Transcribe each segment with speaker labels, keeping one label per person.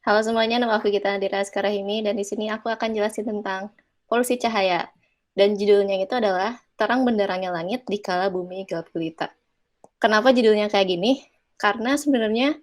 Speaker 1: Halo semuanya, nama aku Gita Nadira Askarahimi dan di sini aku akan jelasin tentang polusi cahaya. Dan judulnya itu adalah Terang Benderangnya Langit Dikala Bumi Gelap Gulita. Kenapa judulnya kayak gini? Karena sebenarnya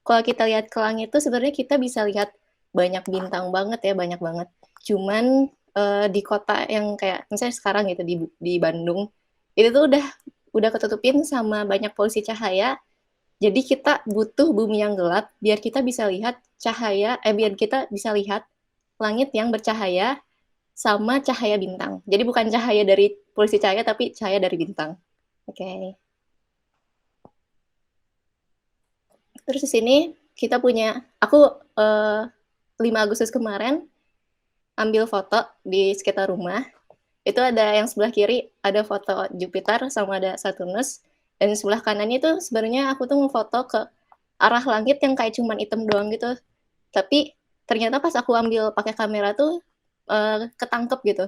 Speaker 1: kalau kita lihat ke langit itu sebenarnya kita bisa lihat banyak bintang banget ya, banyak banget. Cuman di kota yang kayak misalnya sekarang gitu di Bandung, itu tuh udah ketutupin sama banyak polusi cahaya, jadi kita butuh bumi yang gelap biar kita bisa lihat biar kita bisa lihat langit yang bercahaya sama cahaya bintang. Jadi bukan cahaya dari polusi cahaya tapi cahaya dari bintang. Oke. Okay. Terus di sini kita punya aku 5 Agustus kemarin ambil foto di sekitar rumah. Itu ada yang sebelah kiri ada foto Jupiter sama ada Saturnus, dan di sebelah kanannya itu sebenarnya aku tuh ngefoto ke arah langit yang kayak cuman hitam doang gitu. Tapi ternyata pas aku ambil pakai kamera tuh ketangkep gitu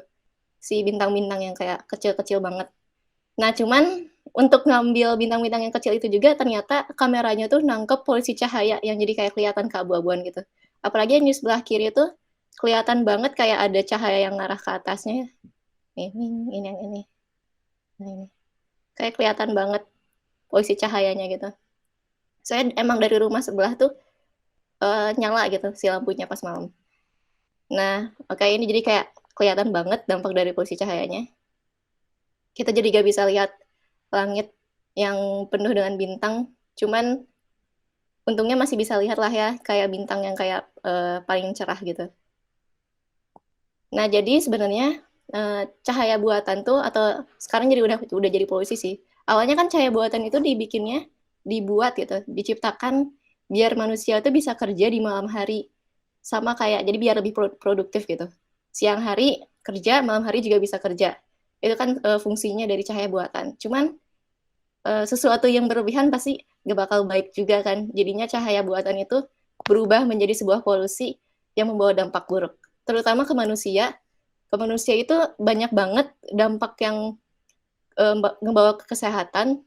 Speaker 1: si bintang-bintang yang kayak kecil-kecil banget. Nah, cuman untuk ngambil bintang-bintang yang kecil itu juga ternyata kameranya tuh nangkep polusi cahaya yang jadi kayak kelihatan keabu-abuan gitu. Apalagi yang di sebelah kiri itu kelihatan banget kayak ada cahaya yang ngarah ke atasnya. Ini yang ini. Nah, ini. Kayak kelihatan banget polusi cahayanya gitu. Saya emang dari rumah sebelah tuh nyala gitu si lampunya pas malam. Nah, oke ini jadi kayak kelihatan banget dampak dari polusi cahayanya. Kita jadi gak bisa lihat langit yang penuh dengan bintang, cuman untungnya masih bisa lihat lah ya kayak bintang yang kayak paling cerah gitu. Nah, jadi sebenarnya cahaya buatan tuh atau sekarang jadi udah jadi polusi sih. Awalnya kan cahaya buatan itu dibuat gitu, diciptakan biar manusia tuh bisa kerja di malam hari. Sama kayak jadi biar lebih produktif gitu. Siang hari kerja, malam hari juga bisa kerja. Itu kan fungsinya dari cahaya buatan. Cuman sesuatu yang berlebihan pasti gak bakal baik juga kan. Jadinya cahaya buatan itu berubah menjadi sebuah polusi yang membawa dampak buruk. Terutama ke manusia. Ke manusia itu banyak banget dampak yang ngebawa ke kesehatan.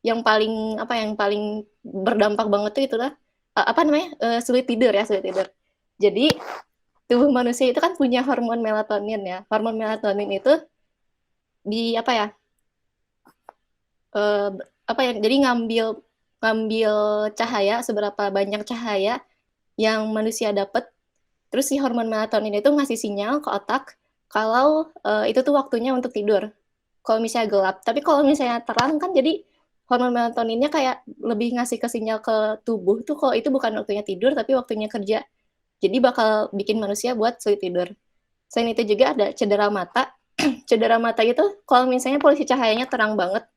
Speaker 1: Yang paling berdampak banget tuh itulah apa namanya sulit tidur ya, sulit tidur. Jadi tubuh manusia itu kan punya hormon melatonin ya. Hormon melatonin itu di apa ya eh, apa ya jadi ngambil ngambil cahaya, seberapa banyak cahaya yang manusia dapat, terus si hormon melatonin itu ngasih sinyal ke otak kalau itu tuh waktunya untuk tidur kalau misalnya gelap. Tapi kalau misalnya terang kan jadi hormon melatoninnya kayak lebih ngasih ke sinyal ke tubuh tuh kalau itu bukan waktunya tidur tapi waktunya kerja, jadi bakal bikin manusia buat sulit tidur. Selain itu juga ada cedera mata. Cedera mata itu kalau misalnya polusi cahayanya terang banget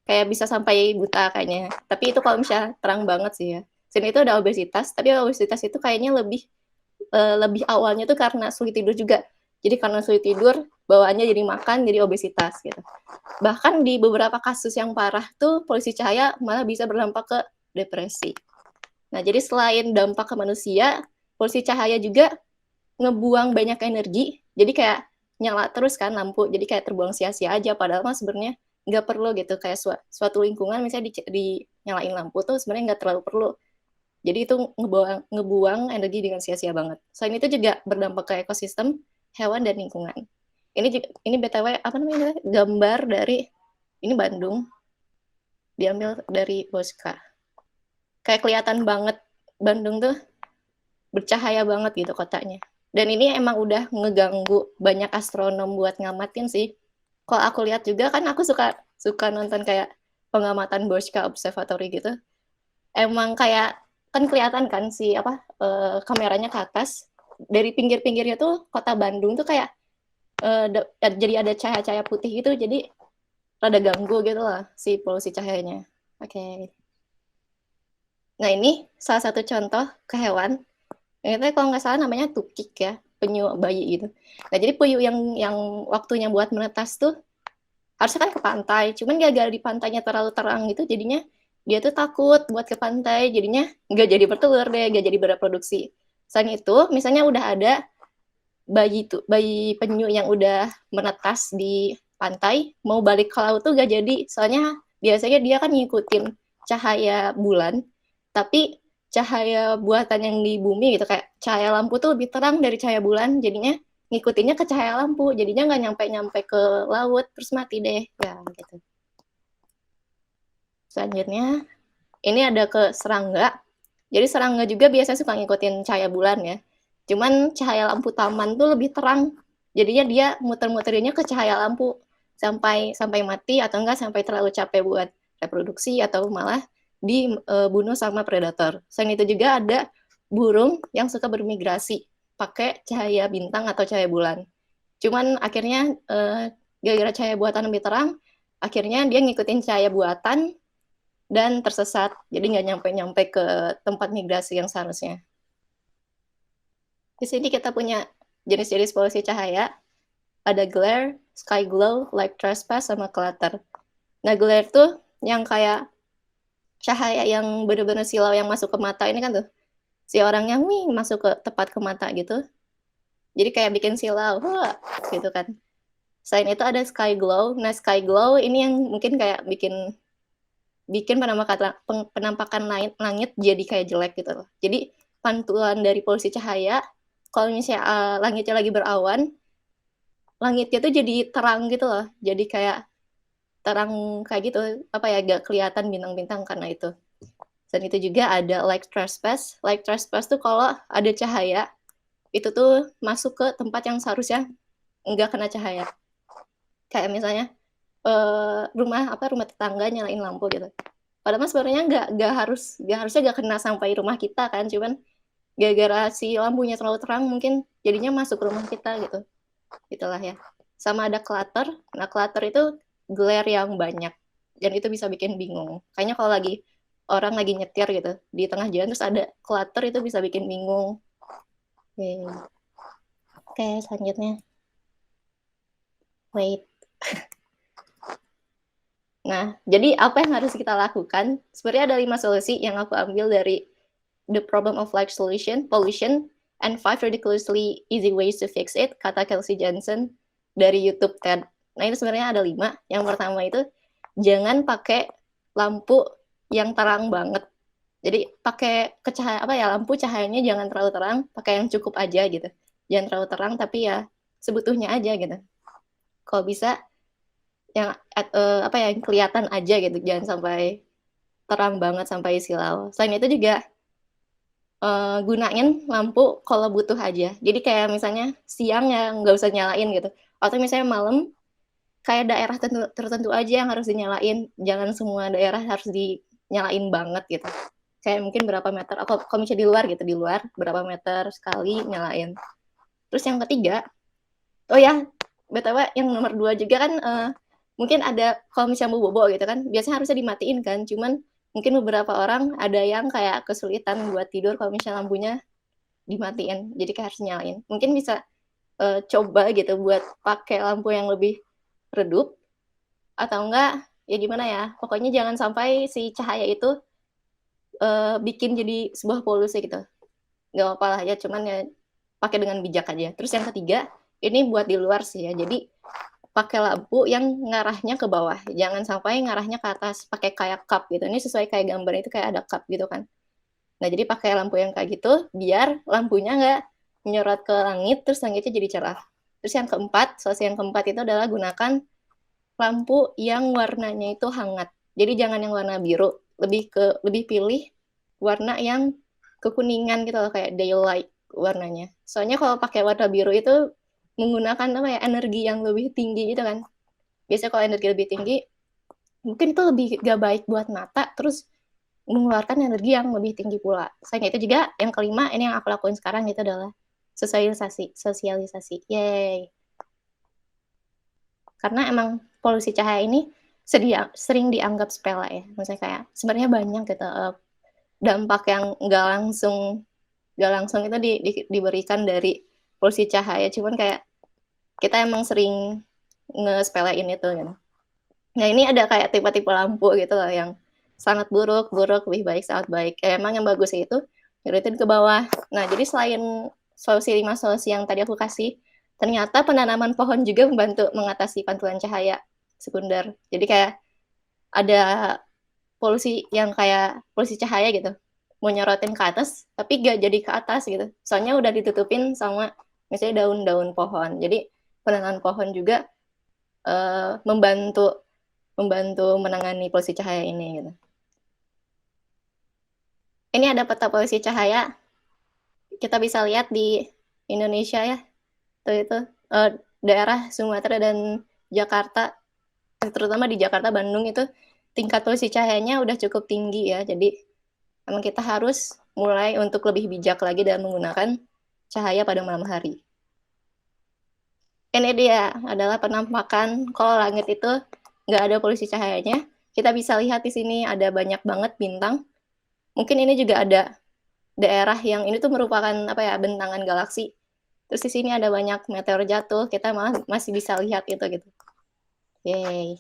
Speaker 1: kayak bisa sampai buta kayaknya. Tapi itu kalau misalnya terang banget sih ya. Selain itu ada obesitas, tapi obesitas itu kayaknya lebih awalnya tuh karena sulit tidur juga. Jadi karena sulit tidur, bawaannya jadi makan, jadi obesitas gitu. Bahkan di beberapa kasus yang parah tuh polusi cahaya malah bisa berdampak ke depresi. Nah, jadi selain dampak ke manusia, polusi cahaya juga ngebuang banyak energi. Jadi kayak nyala terus kan lampu, jadi kayak terbuang sia-sia aja. Padahal mah sebenarnya nggak perlu gitu. Kayak suatu lingkungan misalnya nyalain lampu tuh sebenarnya nggak terlalu perlu. Jadi itu ngebuang energi dengan sia-sia banget. Selain itu juga berdampak ke ekosistem, hewan dan lingkungan. Ini BTW apa namanya? Gambar dari ini Bandung, diambil dari Boska. Kayak kelihatan banget Bandung tuh bercahaya banget gitu kotanya. Dan ini emang udah ngeganggu banyak astronom buat ngamatin sih. Kalau aku lihat juga kan aku suka suka nonton kayak pengamatan Boska Observatory gitu. Emang kayak kan kelihatan kan si apa kameranya ke atas, dari pinggir-pinggirnya tuh kota Bandung tuh kayak jadi ada cahaya-cahaya putih gitu, jadi rada ganggu gitu lah si polusi cahayanya. Oke. Okay. Nah ini salah satu contoh ke hewan. Ini kalau nggak salah namanya tukik ya, penyu bayi gitu. Nah jadi penyu yang waktunya buat menetas tuh harusnya kan ke pantai, cuman gara-gara di pantainya terlalu terang gitu, jadinya dia tuh takut buat ke pantai, jadinya nggak jadi bertelur deh, nggak jadi bereproduksi. Selain itu, misalnya udah ada bayi penyu yang udah menetas di pantai, mau balik ke laut tuh gak jadi, soalnya biasanya dia kan ngikutin cahaya bulan, tapi cahaya buatan yang di bumi gitu, kayak cahaya lampu tuh lebih terang dari cahaya bulan, jadinya ngikutinnya ke cahaya lampu, jadinya nggak nyampe-nyampe ke laut, terus mati deh, ya gitu. Selanjutnya, ini ada ke serangga. Jadi serangga juga biasanya suka ngikutin cahaya bulan ya. Cuman cahaya lampu taman tuh lebih terang. Jadinya dia muter-muterinnya ke cahaya lampu sampai sampai mati atau enggak sampai terlalu capek buat reproduksi atau malah dibunuh sama predator. Selain itu juga ada burung yang suka bermigrasi pakai cahaya bintang atau cahaya bulan. Cuman akhirnya gara-gara cahaya buatan lebih terang, akhirnya dia ngikutin cahaya buatan dan tersesat. Jadi nggak nyampe-nyampe ke tempat migrasi yang seharusnya. Di sini kita punya jenis-jenis polusi cahaya. Ada glare, sky glow, light trespass, sama clutter. Nah, glare tuh yang kayak cahaya yang bener-bener silau yang masuk ke mata ini kan tuh. Si orangnya masuk ke tepat ke mata gitu. Jadi kayak bikin silau, gitu kan. Selain itu ada sky glow. Nah, sky glow ini yang mungkin kayak bikin penampakan langit jadi kayak jelek gitu loh. Jadi pantulan dari polusi cahaya, kalau misalnya langitnya lagi berawan, langitnya tuh jadi terang gitu loh. Jadi kayak terang kayak gitu, apa ya, gak kelihatan bintang-bintang karena itu. Dan itu juga ada light trespass. Light trespass tuh kalau ada cahaya, itu tuh masuk ke tempat yang seharusnya nggak kena cahaya. Kayak misalnya rumah tetangga nyalain lampu gitu. Padahal sebenarnya harusnya nggak kena sampai rumah kita kan, cuman gara-gara si lampunya terlalu terang mungkin jadinya masuk rumah kita gitu. Itulah ya. Sama ada clutter. Nah, clutter itu glare yang banyak dan itu bisa bikin bingung. Kayaknya kalau orang lagi nyetir gitu di tengah jalan terus ada clutter itu bisa bikin bingung. Oke, selanjutnya. Wait. Nah, jadi apa yang harus kita lakukan? Sebenarnya ada 5 solusi yang aku ambil dari The Problem of Light Pollution, and 5 ridiculously easy ways to fix it, kata Kelsey Johnson dari YouTube TED. Nah, itu sebenarnya ada 5. Yang pertama itu, jangan pakai lampu yang terang banget. Jadi pakai lampu cahayanya jangan terlalu terang, pakai yang cukup aja gitu. Jangan terlalu terang, tapi ya sebutuhnya aja gitu. Kalau bisa yang yang kelihatan aja gitu, jangan sampai terang banget sampai silau. Selain itu juga gunain lampu kalau butuh aja. Jadi kayak misalnya siang ya nggak usah nyalain gitu. Atau misalnya malam kayak daerah tertentu aja yang harus dinyalain. Jangan semua daerah harus dinyalain banget gitu. Kayak mungkin berapa meter. Kalau misalnya di luar gitu, di luar berapa meter sekali nyalain. Terus yang ketiga, oh ya, BTW yang nomor 2 juga kan mungkin ada kalau misalnya mau bobo gitu kan, biasanya harusnya dimatiin kan, cuman mungkin beberapa orang ada yang kayak kesulitan buat tidur kalau misalnya lampunya dimatiin, jadi kayak harus nyalain. Mungkin bisa coba gitu buat pakai lampu yang lebih redup, atau enggak ya gimana ya, pokoknya jangan sampai si cahaya itu bikin jadi sebuah polusi gitu. Nggak apa-apa lah ya, cuman ya pakai dengan bijak aja. Terus yang ketiga, ini buat di luar sih ya, jadi pakai lampu yang ngarahnya ke bawah, jangan sampai ngarahnya ke atas, pakai kayak cup gitu. Ini sesuai kayak gambar itu kayak ada cup gitu kan. Nah, jadi pakai lampu yang kayak gitu, biar lampunya nggak menyorot ke langit, terus langitnya jadi cerah. Terus yang keempat, solusi yang keempat itu adalah gunakan lampu yang warnanya itu hangat. Jadi jangan yang warna biru, lebih pilih warna yang kekuningan gitu loh, kayak daylight warnanya. Soalnya kalau pakai warna biru itu menggunakan energi yang lebih tinggi gitu kan. Biasanya kalau energi lebih tinggi mungkin itu lebih gak baik buat mata, terus mengeluarkan energi yang lebih tinggi pula. Selain itu juga yang kelima, ini yang aku lakuin sekarang itu adalah sosialisasi. Yeay. Karena emang polusi cahaya ini sering dianggap sepele ya. Maksudnya kayak sebenarnya banyak gitu dampak yang nggak langsung itu diberikan dari polusi cahaya, cuman kayak kita emang sering ngesepelein itu gitu. Nah, ini ada kayak tipe-tipe lampu gitu loh yang sangat buruk, lebih baik, sangat baik. Emang yang bagus itu diurutin ke bawah. Nah, jadi selain 5 solusi yang tadi aku kasih, ternyata penanaman pohon juga membantu mengatasi pantulan cahaya sekunder. Jadi kayak ada polusi yang kayak polusi cahaya gitu. mau nyorotin ke atas, tapi gak jadi ke atas gitu. Soalnya udah ditutupin sama misalnya daun-daun pohon. Jadi penanaman pohon juga membantu menangani polusi cahaya ini gitu. Ini ada peta polusi cahaya. Kita bisa lihat di Indonesia ya. Itu daerah Sumatera dan Jakarta, terutama di Jakarta, Bandung itu tingkat polusi cahayanya udah cukup tinggi ya. Jadi memang kita harus mulai untuk lebih bijak lagi dalam menggunakan cahaya pada malam hari. Ini dia adalah penampakan kalau langit itu nggak ada polusi cahayanya. Kita bisa lihat di sini ada banyak banget bintang. Mungkin ini juga ada daerah yang ini tuh merupakan apa ya, bentangan galaksi. Terus di sini ada banyak meteor jatuh, kita malah masih bisa lihat itu gitu. Yeay.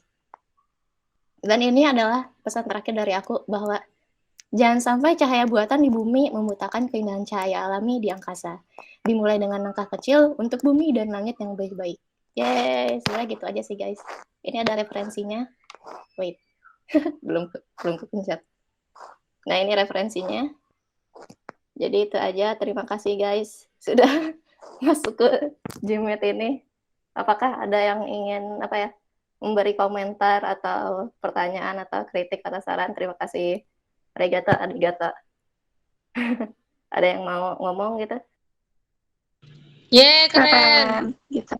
Speaker 1: Dan ini adalah pesan terakhir dari aku bahwa jangan sampai cahaya buatan di bumi membutakan keindahan cahaya alami di angkasa. Dimulai dengan langkah kecil untuk bumi dan langit yang baik-baik. Yeay, sebenarnya gitu aja sih guys. Ini ada referensinya. Wait, belum kepencet. Nah ini referensinya. Jadi itu aja. Terima kasih guys sudah masuk ke Gmeet ini. Apakah ada yang ingin apa ya, memberi komentar atau pertanyaan atau kritik atau saran? Terima kasih. Regata, Adigata. Ada yang mau ngomong gitu?
Speaker 2: Keren.
Speaker 3: Gitu.